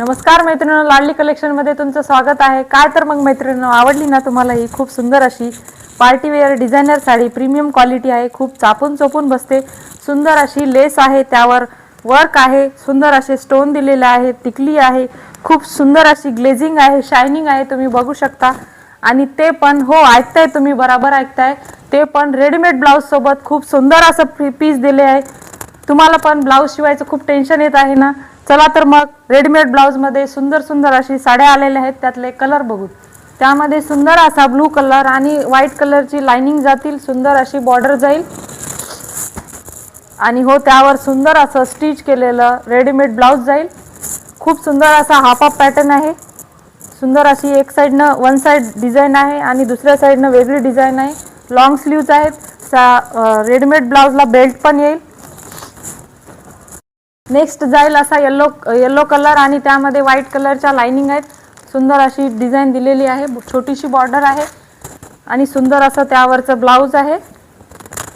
नमस्कार मैत्रिणींनो, लाडली कलेक्शन मध्ये तुमचं स्वागत आहे। काय तर मग मैत्रिणींनो, आवडली ना तुम्हाला ही खूप सुंदर अशी party wear designer sari. Premium quality आहे, खूप चापून चोपून बसते। सुंदर अशी लेस आहे, त्यावर वर्क आहे, सुंदर असे स्टोन दिलेले आहे, टिकली आहे, खूप सुंदर अशी ग्लेजिंग आहे, शायनिंग आहे, तुम्ही बघू शकता। आणि ते पण हो ऐकताय तुम्ही, बरोबर ऐकताय, ते पण रेडीमेड ब्लाउज सोबत खूप सुंदर असं पीस दिले आहे। तुम्हाला पण ब्लाउज शिवायचं खूप टेन्शन येत आहे ना, चला तर मग रेडीमेड ब्लाउज मध्ये सुंदर सुंदर अशी साड्या आलेल्या आहेत। त्यातले कलर बघू। त्यामध्ये सुंदर असा ब्लू कलर आणि व्हाईट कलरची लाइनिंग जातील, सुंदर अशी बॉर्डर जाईल आणि हो त्यावर सुंदर असं स्टिच केलेलं रेडीमेड ब्लाउज जाईल। खूप सुंदर असा हाफ हाफ पॅटर्न आहे। सुंदर अशी एक साइडनं वन साइड डिझाइन आहे आणि दुसऱ्या साइडनं वेगळी डिझाइन आहे। लॉंग स्लीव्ज आहेत। रेडीमेड ब्लाउजला बेल्ट पण येईल। नेक्स्ट जाईल असा येलो कलर आणि त्यामध्ये व्हाईट कलरच्या लाइनिंग आहेत। सुंदर अशी डिझाइन दिलेली आहे, छोटीशी बॉर्डर आहे आणि सुंदर असं त्यावरचं ब्लाउज आहे।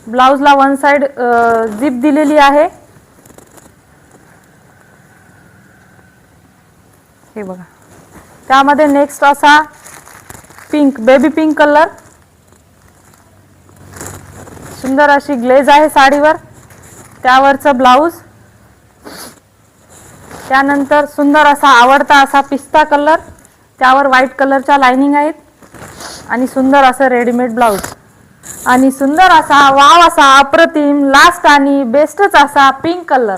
ब्लाउजला वन साइड झिप दिलेली आहे, हे बघा। त्यामध्ये नेक्स्ट असा पिंक, बेबी पिंक कलर, सुंदर अशी ग्लेज आहे साडीवर, त्यावरचं ब्लाउज। त्यानंतर सुंदर असा आवडता असा पिस्ता कलर, त्यावर व्हाईट कलरच्या लाइनिंग आहेत आणि सुंदर असं रेडीमेड ब्लाउज आणि सुंदर असा वाव असा अप्रतिम लास्ट आणि बेस्टच असा पिंक कलर।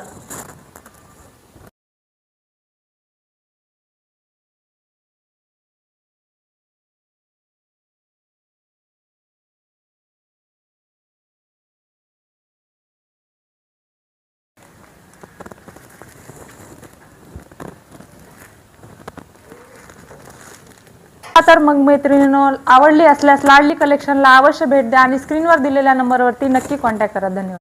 तर मग मैत्रिणींनो, आवडली असल्यास लाडली कलेक्शनला अवश्य भेट द्या आणि स्क्रीनवर दिलेल्या नंबरवरती नक्की कॉन्टॅक्ट करा। धन्यवाद।